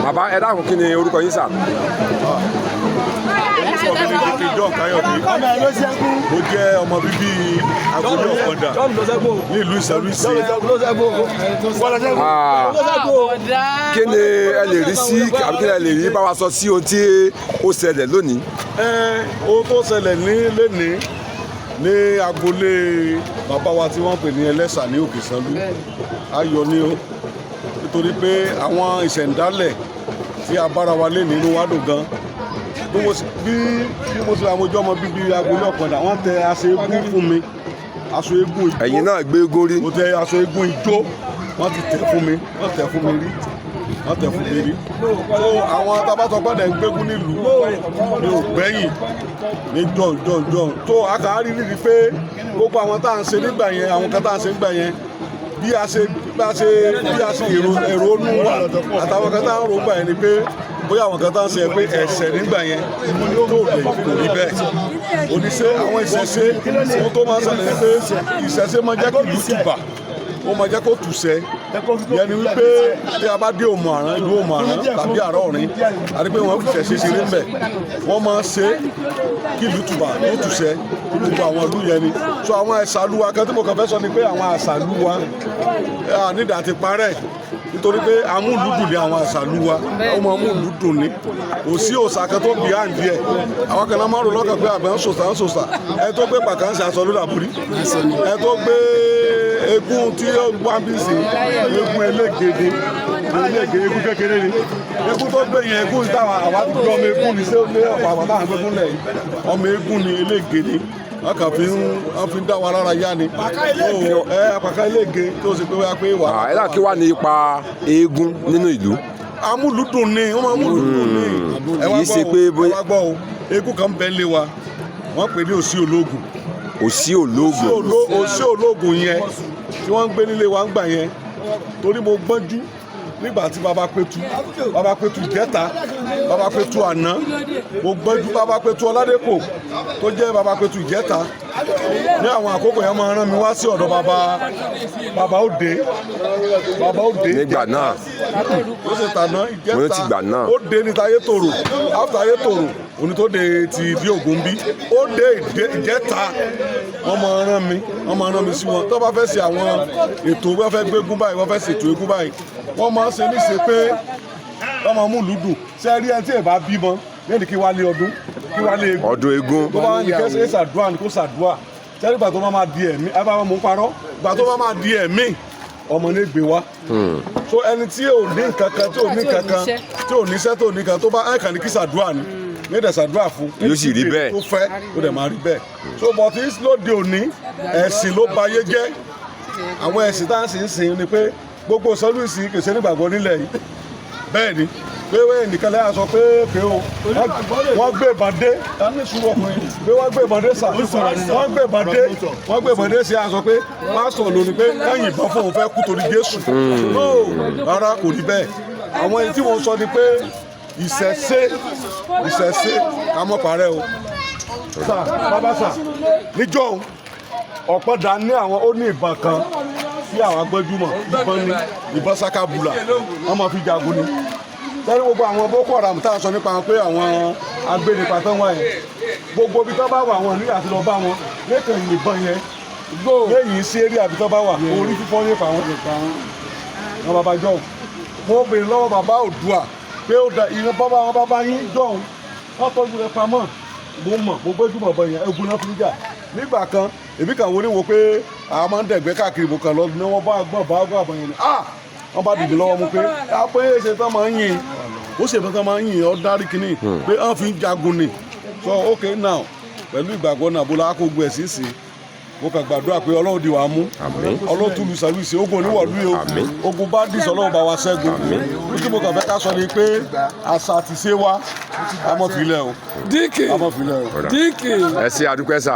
bàbá ẹ dákun kí ni orúkọ yín sà. orúkọ mi ni Dike John Káyọ̀dé mo jẹ́ ọmọ bíbí agboolé Ọ̀kàndà ní ìlú Ìsàlùsí. Kí ni ẹ lè rí sí àbí kí ni ẹ lè rí bá wa sọ sí ohun tí ó ṣẹlẹ̀ lónìí. Ohun tó ṣẹlẹ̀ lénìí ní agboolé bàbá wa tí wọ́n pè ní Ẹlẹ́sà ní Òkè Sanlú ayọ̀ ni ó nítorí pé àwọn ìṣẹ̀ǹdálẹ̀ tí a bára wa lé nínú wa dùn gan bí mo ṣe àmójọ́ ọmọ bíbí agboolé Ọ̀kàndà wọ́n tẹ aṣọ eégún fún mi aṣọ eégún ijó ẹ̀yin náà gbé eégún rí. mo tẹ aṣọ eégún ijó wọ́n ti tẹ̀ fún mi wọ́n tẹ̀ fún mi rí so àwọn tabatọ́gbọ́dẹ̀ ń gbégún nílùú ní ògbẹ́yìn ní jọ̀njọ̀njọ̀n tó àkàárí nídìí pé gbogbo àwọn tá à ń ṣe nígbà yẹn àwọn kan tá à ń ṣe nígbà yẹn bí a ṣe èrò nù wà àtàwọn kan tá à ń rò gbà yẹn ni pé bóyá àwọn kan tá à ń ṣe pé ẹ̀ṣẹ̀ nígbà yẹn tó lè kò rí bẹ́ẹ̀ oníṣẹ́ àwọn ìṣẹ̀ṣe ohun tó máa ń ṣẹlẹ̀ ni pé ìṣẹ̀ṣe máa jẹ́ kí ìlú tùbà ó máa jẹ́ kó tùṣẹ́ yẹn ni wípé tí a bá dé Òmù Àrán ìlú Òmù Àrán tàbí Àrá Ọ̀rìn àti pé wọ́n fi ṣẹ̀ṣe ṣeré ń bẹ̀ wọ́n máa ń ṣe kí ìlú tùbà ó tùṣẹ́ gbogbo àwọn ìlú yẹn ni so àwọn àṣàlù wa kan tí mo kàn fẹ́ sọ ni pé àwọn àṣàlù wa nídàá ti parẹ́ nítorí pé amúlùdùn ni àwọn àṣàlù wa ó máa amúlùdùn ni kò sí òòṣà kan tó bí àǹdí ẹ̀ àwọn kan náà máa ń rò lọ́kàn pé àgbẹ̀ ń sòṣà ẹ tó gbé pàkánṣe aṣọ ló dàbúrí ẹ tó gbé eégún tí ó wá bí sí eégún elégede eégún kékeré ni eégún tó gbé yẹn eégún táwọn àwa ti gbé ọmọ eégún ni sí ilé ọ̀pọ̀ àwọn táwọn gbégún lẹ̀ ọmọ eégún ni elégede wọn kàn fi ń dá wa lára yá ni àpàká elége tó ṣe pé wá pé wà. ẹ dà kí wàá ní ipa eégún nínú ìlú. amúlùdùn ni wọn máa múlùdùn ni ẹ wá gbọ́ o eégún kan bẹ́ẹ̀ lé wa wọ́n pè ní òsì ológun. òsì ológun. òsì ológun yẹn tí wọ́n ń gbé nílé wa ń gbà yẹn torí mo gbọ́njú nígbà tí baba Pétu jẹ́ta baba Pétu àná mo gbọ́njú baba Pétu Ọládépò tó jẹ́ baba Pétu jẹ́ta ní àwọn àkókò yẹn máa rán mi wá sí ọ̀dọ̀ baba Òde nígbà náà ó ṣe tàná ìjẹ́ta ó dé ní tayé tòrò áfítà ayé tòrò òní tó dé ti bí Ògún bí ó dé ìjẹ́ta wọ́n máa rán mi sí wọn tó bá fẹ́ ṣe àwọn ètò wọ́n fẹ́ gbégún báyìí wọ́n fẹ́ ṣètò égún báyìí wọ́n máa ń ṣe níṣe pé wọ́n máa mú lùdùn ṣe rí ẹ tí ẹ bá bímọ lẹ́nu kí wá lé ọdún kí wá lé eégún ọdún eégún tó bá ń kẹ́ ṣe ṣàdúrà ní kó ṣàdúrà sẹ́ni ìgbà tó bá máa di ẹ̀mí ẹ bá mú parọ́ ìgbà tó bá máa di ẹ̀mí ọmọ ní gbé wá so ẹni tí ò ní nǹkan kan tí ò ní nǹkan kan tí ò níṣẹ́ tó ní kan tó bá ẹ̀ kàn ní kí ṣàdúrà ni ní ẹ̀dẹ̀ ṣàdúrà fún yóò sì rí bẹ́ẹ̀ tó fẹ́ ó dẹ̀ máa rí bẹ́ẹ̀ so bọ̀tí lóde òní ẹ̀sìn ló bayé jẹ́ àwọn ẹ̀sìn tá à ń sìn ni pé gbogbo Ìsàlùsí kìí ṣe nígbàgbọ́ nílẹ̀ yìí bẹ́ẹ̀ ni pé nìkan lẹ́yà sọ pé o wọ́n gbé ìbàdé ní ìṣúró ọkùnrin pé wọ́n gbé ìbàdé sà wọ́n gbé ìbàdé sí àṣọ pé pásítọ̀ ló ní pé ẹ̀yìn ìbọn fún òun fẹ́ kú torí Jésù rárá kò rí bẹ́ẹ̀ àwọn ẹni tí wọ́n sọ ni pé ìṣẹ̀ṣe ká mọ́ parẹ́ o sà bàbá sà níjọ́ Ọ̀pọ̀dà ní àwọn ó ní ìbọn kan tí àwọn agbẹ́júmọ̀ ìbọn sakabula wọ́n máa fi jagun ni sẹ́ni gbogbo àwọn Boko Haram tá a sọ nípa wọn pé àwọn agbénipa tán wá yẹn gbogbo ibi tó bá wà wọn ní àti lọ bá wọn lẹ́kàn ìbọn yẹn lẹ́yìn sí eré àbí tó bá wà orí fífọ́ nípa wọn bàbá jọ mo béèrè lọ́wọ́ bàbá Oòduà pé ó da ìran bàbá wọn bàbá yín jọ̀hún wọ́n tọ́jú rẹ̀ pamọ́ mo gbẹ́júmọ̀ bọ̀ yẹn egun náà fi ń jà nígbà kan èmi kàn wo ni wo pé àwọn máa ń dẹ̀gbẹ́ káàkiri mo kàn lọ ní wọ́n bá gbọ́ àbọ̀ yẹn ni wọ́n bá dìde lọ́wọ́ mu pé pé ṣe tán máa ń yìn ó ṣe tán máa ń yìn ọ́ dárí kínní pé wọ́n fi ń jagun ni so okay now pẹ̀lú ìgbàgbọ́ náà bó la kó gbọ́ ẹ̀ sí sí mo kàn gbàdúrà pé Ọlọ́run di wàá mú Ọlọ́run tún lu Ìsàlùsí ogun oníwọ̀lú yìí ogun bá dìsọ̀ Ọlọ́run bá wa ṣẹ́gun nítorí mo kàn fẹ́ ká sọ ni pé àṣà àti ṣe wa ká mọ̀ filẹ̀ o. Dike ẹ ṣé àdúpẹ́ sà.